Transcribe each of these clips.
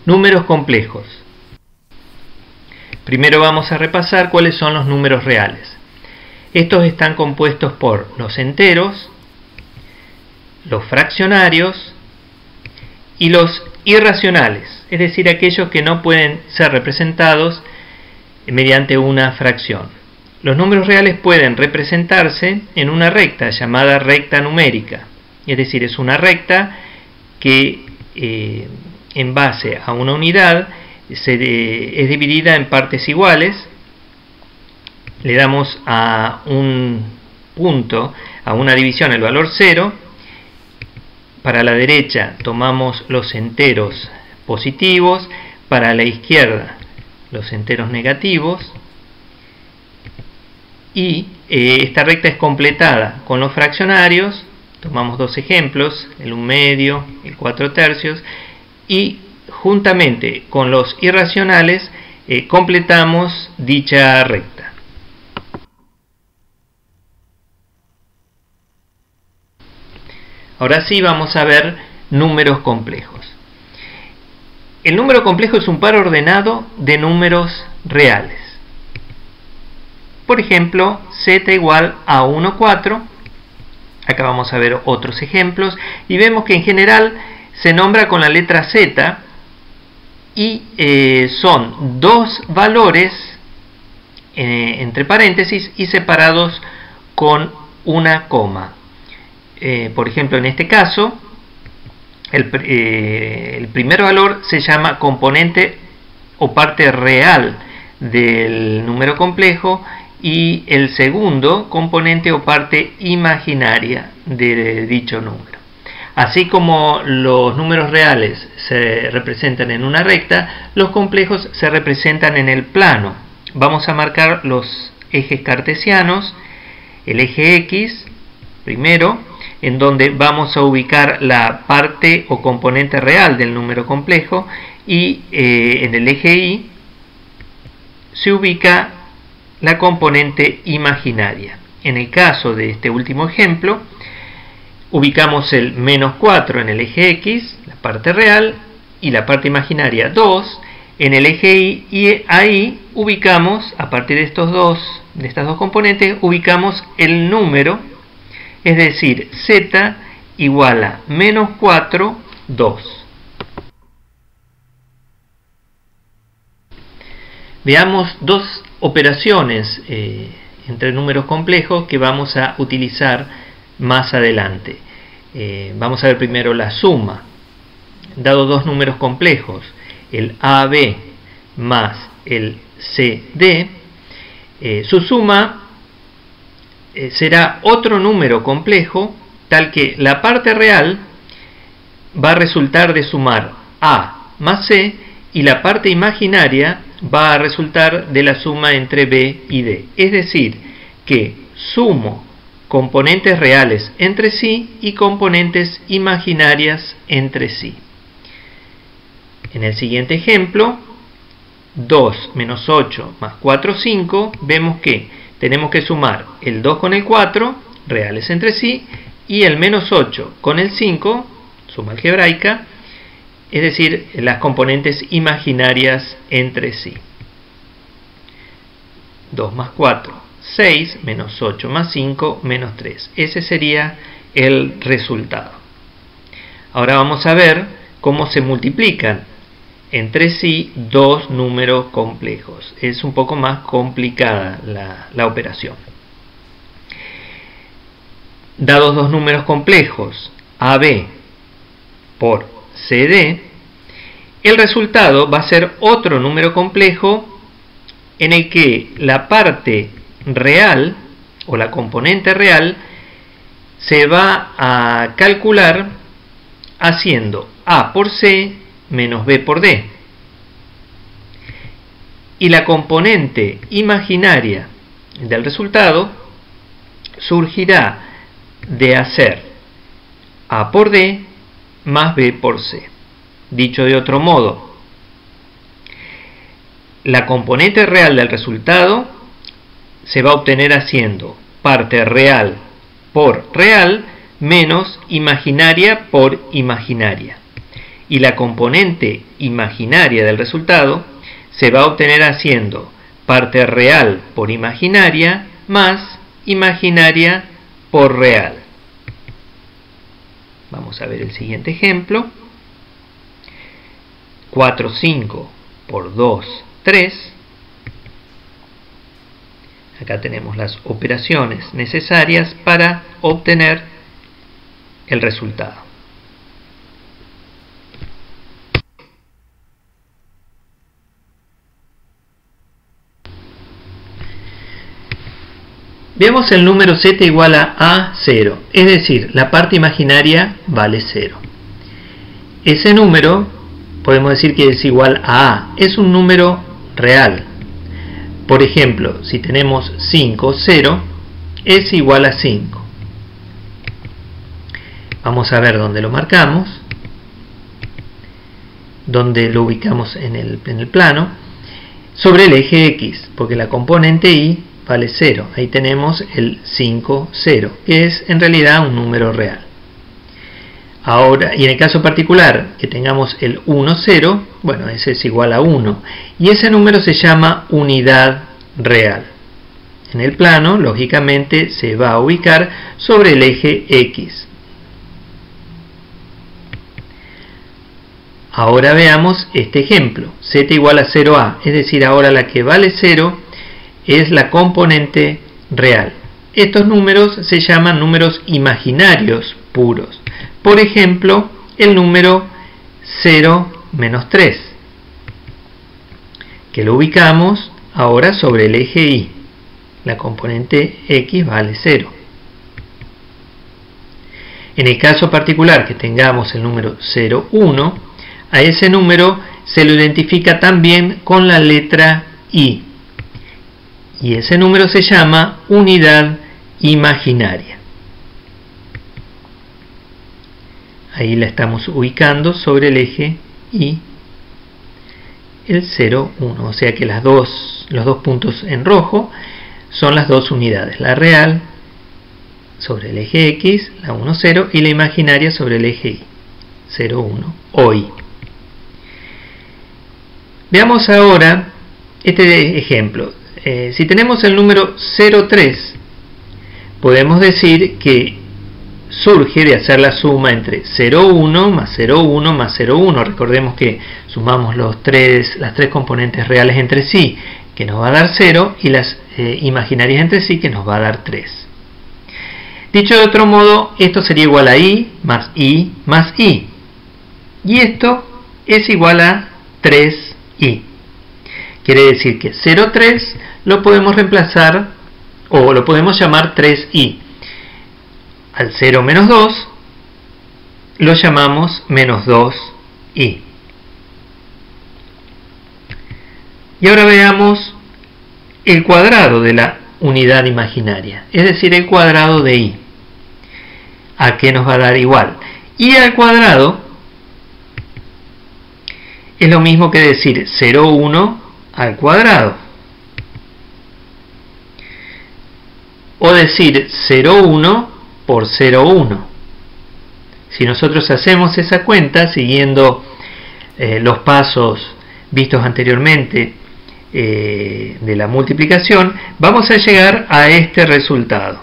Números complejos. Primero vamos a repasar cuáles son los números reales. Estos están compuestos por los enteros, los fraccionarios y los irracionales, es decir, aquellos que no pueden ser representados mediante una fracción. Los números reales pueden representarse en una recta llamada recta numérica, es decir, es una recta que en base a una unidad es dividida en partes iguales. Le damos a un punto, a una división, el valor 0. Para la derecha tomamos los enteros positivos, para la izquierda los enteros negativos, y esta recta es completada con los fraccionarios. Tomamos dos ejemplos, el 1/2, el 4/3, y juntamente con los irracionales completamos dicha recta. Ahora sí vamos a ver números complejos. El número complejo es un par ordenado de números reales. Por ejemplo, z igual a 1/4. Acá vamos a ver otros ejemplos y vemos que en general se nombra con la letra z y son dos valores entre paréntesis y separados con una coma. Por ejemplo, en este caso, el primer valor se llama componente o parte real del número complejo y el segundo componente o parte imaginaria de dicho número. Así como los números reales se representan en una recta, los complejos se representan en el plano. Vamos a marcar los ejes cartesianos, el eje X primero, en donde vamos a ubicar la parte o componente real del número complejo, y en el eje Y se ubica la componente imaginaria. En el caso de este último ejemplo, ubicamos el -4 en el eje X, la parte real, y la parte imaginaria 2 en el eje Y, y ahí ubicamos, a partir de estas dos componentes, ubicamos el número, es decir, z igual a -4, 2. Veamos dos operaciones entre números complejos que vamos a utilizar más adelante. Vamos a ver primero la suma. Dado dos números complejos, el AB más el CD, su suma será otro número complejo, tal que la parte real va a resultar de sumar A más C y la parte imaginaria va a resultar de la suma entre B y D. Es decir, que sumo componentes reales entre sí y componentes imaginarias entre sí. En el siguiente ejemplo, 2 menos 8 más 4, 5, vemos que tenemos que sumar el 2 con el 4, reales entre sí, y el -8 con el 5, suma algebraica, es decir, las componentes imaginarias entre sí. 2 más 4, 6, menos 8 más 5, menos 3. Ese sería el resultado. Ahora vamos a ver cómo se multiplican entre sí dos números complejos. Es un poco más complicada la operación. Dados dos números complejos, AB por CD, el resultado va a ser otro número complejo en el que la parte real o la componente real se va a calcular haciendo A por C menos B por D, y la componente imaginaria del resultado surgirá de hacer A por D más B por C. Dicho de otro modo, la componente real del resultado se va a obtener haciendo parte real por real menos imaginaria por imaginaria. y la componente imaginaria del resultado se va a obtener haciendo parte real por imaginaria más imaginaria por real. Vamos a ver el siguiente ejemplo. 4, 5 por 2, 3. Acá tenemos las operaciones necesarias para obtener el resultado. Veamos el número z igual a 0, es decir, la parte imaginaria vale 0. Ese número podemos decir que es igual a es un número real. Por ejemplo, si tenemos 5, 0, es igual a 5. Vamos a ver dónde lo marcamos, dónde lo ubicamos en el plano, sobre el eje X, porque la componente Y vale 0. Ahí tenemos el 5, 0, que es en realidad un número real. Ahora, y en el caso particular que tengamos el 1, 0, bueno, ese es igual a 1. Y ese número se llama unidad real. En el plano, lógicamente, se va a ubicar sobre el eje X. Ahora veamos este ejemplo. Z igual a 0a, es decir, ahora la que vale 0 es la componente real. Estos números se llaman números imaginarios puros. Por ejemplo, el número 0 menos 3, que lo ubicamos ahora sobre el eje Y. La componente X vale 0. En el caso particular que tengamos el número 0, 1, a ese número se lo identifica también con la letra I. Y ese número se llama unidad imaginaria. Ahí la estamos ubicando sobre el eje Y, el 0, 1. O sea que los dos puntos en rojo son las dos unidades. La real sobre el eje X, la 1, 0, y la imaginaria sobre el eje Y, 0, 1 o Y. Veamos ahora este ejemplo. Si tenemos el número 0,3, podemos decir que surge de hacer la suma entre 0,1 más 0,1 más 0,1. Recordemos que sumamos las tres componentes reales entre sí, que nos va a dar 0, y las imaginarias entre sí, que nos va a dar 3. Dicho de otro modo, esto sería igual a I más I más I. Y esto es igual a 3I. Quiere decir que 0,3 lo podemos reemplazar o lo podemos llamar 3i. Al 0 menos 2 lo llamamos menos 2i. Y ahora veamos el cuadrado de la unidad imaginaria, es decir, el cuadrado de i. ¿A qué nos va a dar igual? I al cuadrado es lo mismo que decir 0,1 al cuadrado, o decir 0,1 por 0,1. Si nosotros hacemos esa cuenta siguiendo los pasos vistos anteriormente de la multiplicación, vamos a llegar a este resultado: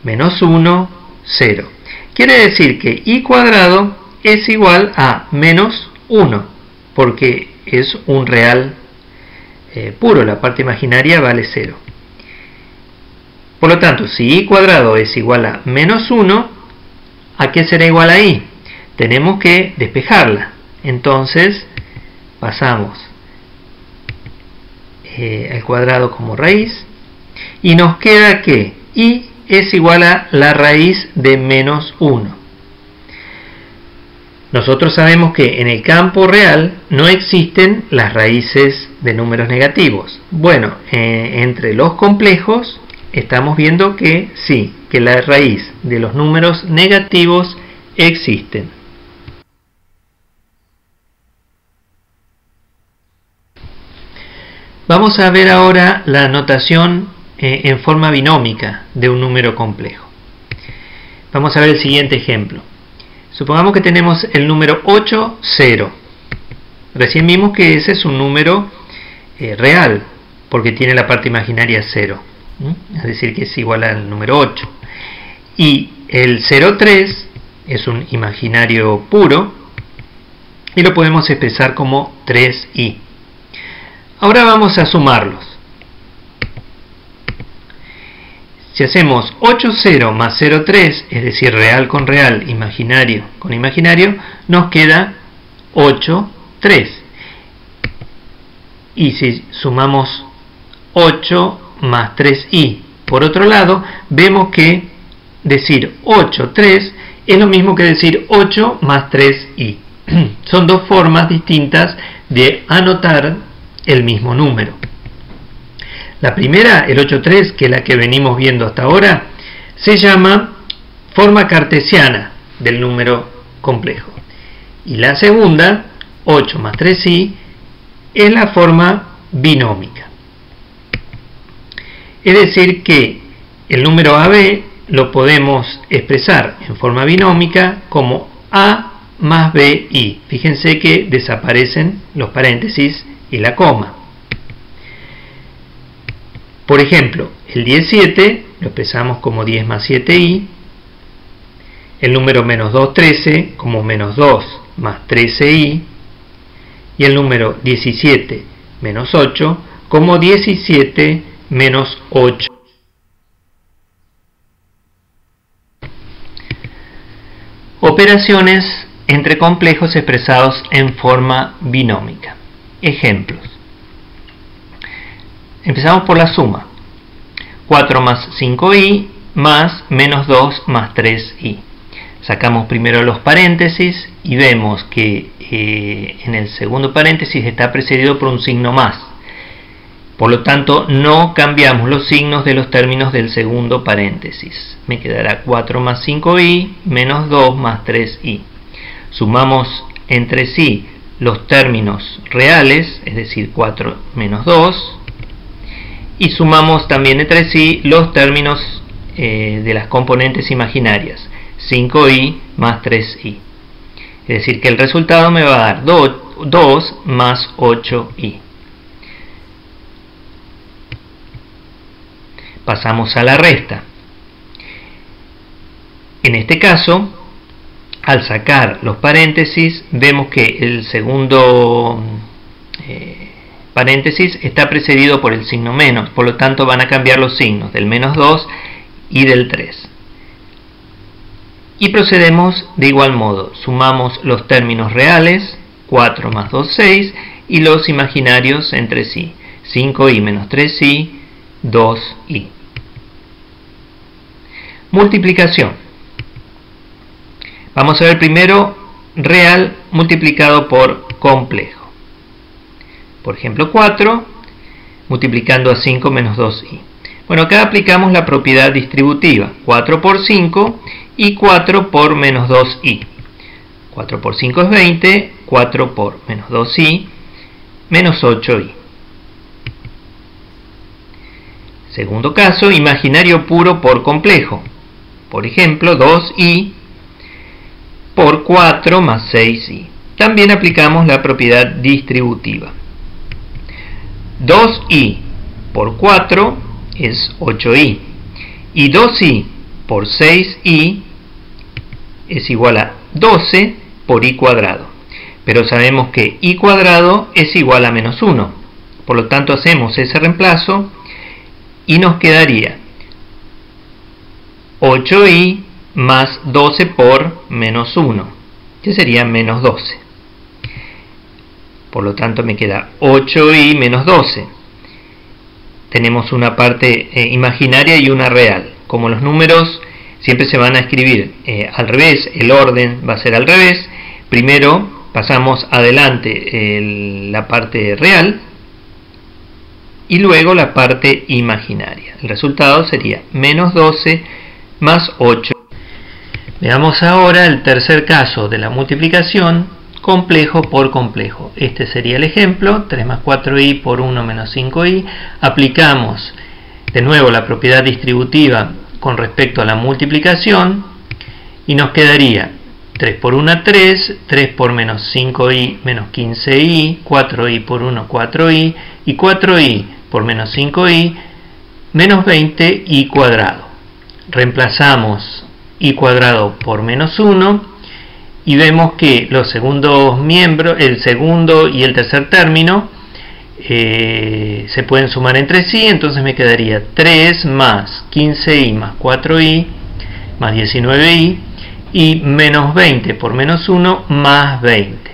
menos 1, 0. Quiere decir que i cuadrado es igual a menos 1, porque es un real puro, la parte imaginaria vale 0. Por lo tanto, si i cuadrado es igual a menos 1, ¿a qué será igual a i? Tenemos que despejarla. Entonces, pasamos al cuadrado como raíz, y nos queda que i es igual a la raíz de menos 1. Nosotros sabemos que en el campo real no existen las raíces de números negativos. Bueno, entre los complejos estamos viendo que sí, que la raíz de los números negativos existen. Vamos a ver ahora la notación en forma binómica de un número complejo. Vamos a ver el siguiente ejemplo. Supongamos que tenemos el número 8, 0. Recién vimos que ese es un número real, porque tiene la parte imaginaria 0. Es decir, que es igual al número 8. Y el 0,3 es un imaginario puro, y lo podemos expresar como 3i. Ahora vamos a sumarlos. Si hacemos 8, 0 más 0, 3, es decir, real con real, imaginario con imaginario, nos queda 8, 3. Y si sumamos 8 más 3i, por otro lado, vemos que decir 8, 3 es lo mismo que decir 8 más 3i. Son dos formas distintas de anotar el mismo número. La primera, el 8,3, que es la que venimos viendo hasta ahora, se llama forma cartesiana del número complejo. Y la segunda, 8 más 3i, es la forma binómica. Es decir que el número AB lo podemos expresar en forma binómica como A más BI. Fíjense que desaparecen los paréntesis y la coma. Por ejemplo, el 17 lo expresamos como 10 más 7i, el número menos 2, 13 como menos 2 más 13i, y el número 17 menos 8 como 17 menos 8. Operaciones entre complejos expresados en forma binómica. Ejemplos. Empezamos por la suma. 4 más 5i más menos 2 más 3i. Sacamos primero los paréntesis y vemos que en el segundo paréntesis está precedido por un signo más. Por lo tanto, no cambiamos los signos de los términos del segundo paréntesis. Me quedará 4 más 5i menos 2 más 3i. Sumamos entre sí los términos reales, es decir, 4 menos 2. Y sumamos también entre sí los términos de las componentes imaginarias, 5i más 3i. Es decir, que el resultado me va a dar 2 más 8i. Pasamos a la resta. En este caso, al sacar los paréntesis, vemos que el segundo paréntesis está precedido por el signo menos, por lo tanto van a cambiar los signos del menos 2 y del 3. Y procedemos de igual modo, sumamos los términos reales, 4 más 2, 6, y los imaginarios entre sí, 5i menos 3i, 2i. Multiplicación. Vamos a ver primero real multiplicado por complejo. Por ejemplo, 4 multiplicando a 5 menos 2i. Bueno, acá aplicamos la propiedad distributiva. 4 por 5 y 4 por menos 2i. 4 por 5 es 20, 4 por menos 2i, menos 8i. Segundo caso, imaginario puro por complejo. Por ejemplo, 2i por 4 más 6i. También aplicamos la propiedad distributiva. 2i por 4 es 8i. Y 2i por 6i es igual a 12 por i cuadrado. Pero sabemos que i cuadrado es igual a menos 1. Por lo tanto, hacemos ese reemplazo y nos quedaría 8i más 12 por menos 1, que sería menos 12. Por lo tanto, me queda 8i menos 12. Tenemos una parte imaginaria y una real. Como los números siempre se van a escribir al revés, el orden va a ser al revés. Primero pasamos adelante la parte real y luego la parte imaginaria. El resultado sería menos 12 más 8. Veamos ahora el tercer caso de la multiplicación, complejo por complejo. Este sería el ejemplo, 3 más 4i por 1 menos 5i. Aplicamos de nuevo la propiedad distributiva con respecto a la multiplicación y nos quedaría 3 por 1, 3, 3 por menos 5i, menos 15i, 4i por 1, 4i, y 4i por menos 5i, menos 20i cuadrado. Reemplazamos i cuadrado por menos 1, y vemos que los segundos miembros, el segundo y el tercer término, se pueden sumar entre sí, entonces me quedaría 3 más 15i más 4i más 19i, y menos 20 por menos 1 más 20.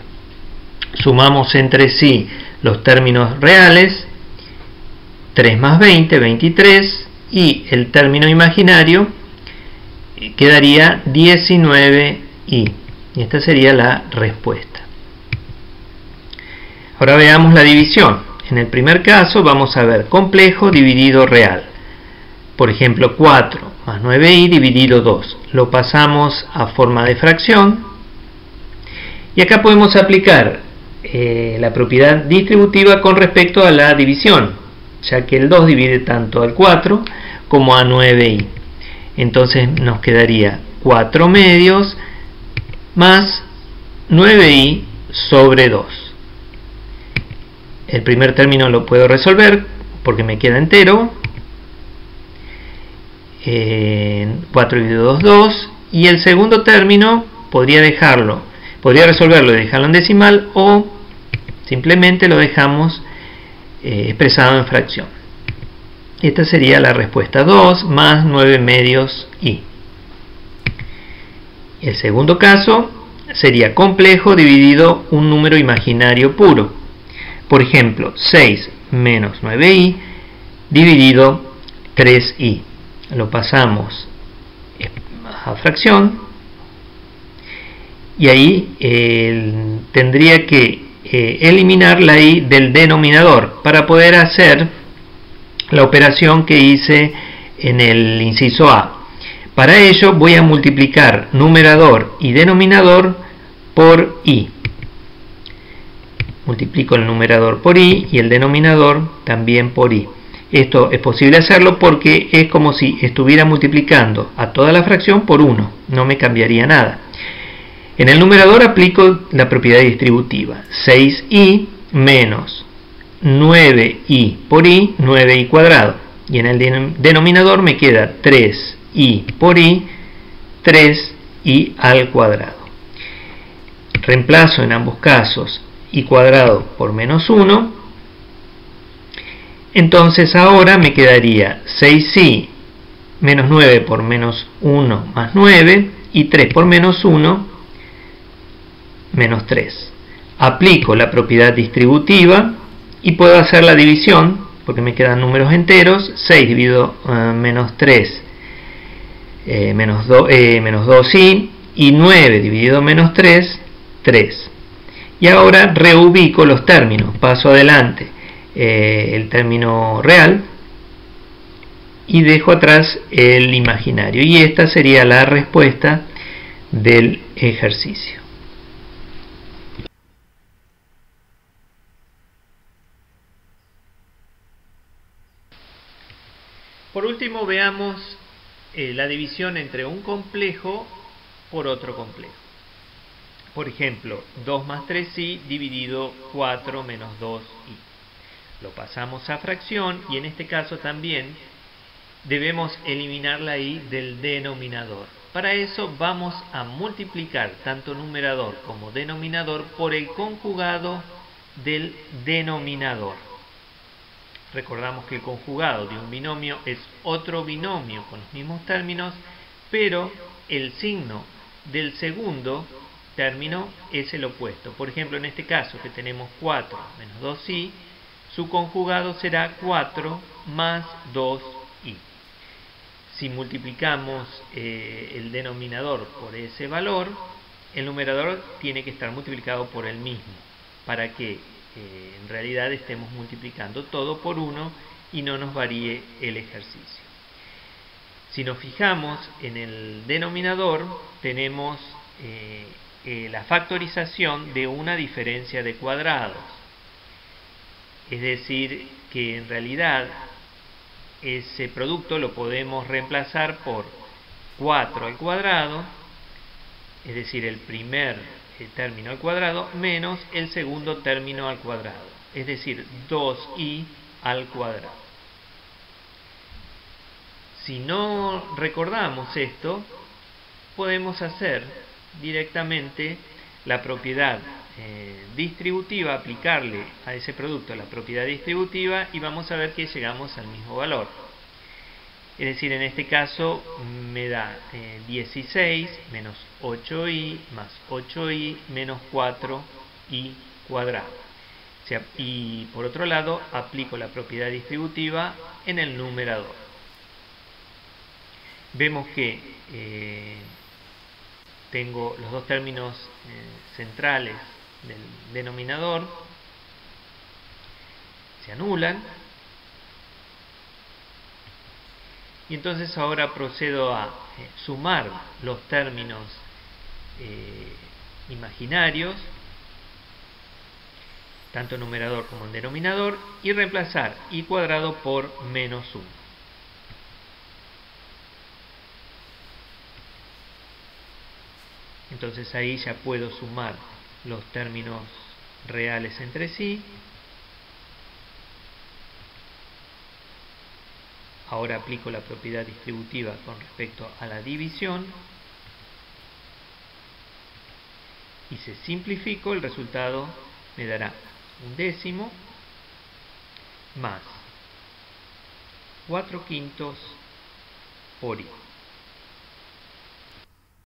Sumamos entre sí los términos reales, 3 más 20, 23, y el término imaginario quedaría 19i. Y esta sería la respuesta. Ahora veamos la división. En el primer caso vamos a ver complejo dividido real. Por ejemplo, 4 más 9i dividido 2. Lo pasamos a forma de fracción. Y acá podemos aplicar la propiedad distributiva con respecto a la división, ya que el 2 divide tanto al 4 como a 9i. Entonces nos quedaría 4 medios más 9i sobre 2. El primer término lo puedo resolver porque me queda entero. 4 dividido 2, 2. Y el segundo término podría resolverlo y dejarlo en decimal, o simplemente lo dejamos expresado en fracción. Esta sería la respuesta: 2 más 9 medios i. El segundo caso sería complejo dividido un número imaginario puro. Por ejemplo, 6 menos 9i dividido 3i. Lo pasamos a fracción, y ahí tendría que eliminar la i del denominador para poder hacer la operación que hice en el inciso A. Para ello voy a multiplicar numerador y denominador por i. Multiplico el numerador por i y el denominador también por i. Esto es posible hacerlo porque es como si estuviera multiplicando a toda la fracción por 1. No me cambiaría nada. En el numerador aplico la propiedad distributiva. 6i menos 9i por i, 9i cuadrado. Y en el denominador me queda 3i por i, 3i al cuadrado. Reemplazo en ambos casos i cuadrado por menos 1. Entonces ahora me quedaría 6i menos 9 por menos 1 más 9, y 3 por menos 1 menos 3. Aplico la propiedad distributiva y puedo hacer la división porque me quedan números enteros. 6 dividido menos 3 menos 2i, y 9 dividido menos 3, 3. Y ahora reubico los términos, paso adelante el término real y dejo atrás el imaginario, y esta sería la respuesta del ejercicio. Por último, veamos la división entre un complejo por otro complejo. Por ejemplo, 2 más 3i dividido 4 menos 2i. Lo pasamos a fracción, y en este caso también debemos eliminar la i del denominador. Para eso vamos a multiplicar tanto numerador como denominador por el conjugado del denominador. Recordamos que el conjugado de un binomio es otro binomio con los mismos términos, pero el signo del segundo término es el opuesto. Por ejemplo, en este caso que tenemos 4 menos 2i, su conjugado será 4 más 2i. Si multiplicamos el denominador por ese valor, el numerador tiene que estar multiplicado por el mismo, para que en realidad estemos multiplicando todo por 1 y no nos varíe el ejercicio. Si nos fijamos en el denominador, tenemos la factorización de una diferencia de cuadrados. Es decir, que en realidad ese producto lo podemos reemplazar por 4 al cuadrado es decir, el primer término al cuadrado menos el segundo término al cuadrado, es decir, 2i al cuadrado. Si no recordamos esto, podemos hacer directamente la propiedad distributiva, aplicarle a ese producto la propiedad distributiva y vamos a ver que llegamos al mismo valor. Es decir, en este caso me da 16 menos 8i más 8i menos 4i cuadrado. O sea, y por otro lado aplico la propiedad distributiva en el numerador. Vemos que tengo los dos términos centrales del denominador, se anulan, y entonces ahora procedo a sumar los términos imaginarios, tanto en numerador como en denominador, y reemplazar i cuadrado por menos 1. Entonces ahí ya puedo sumar los términos reales entre sí. Ahora aplico la propiedad distributiva con respecto a la división. Y si simplifico, el resultado me dará 1/10 más 4/5 por i.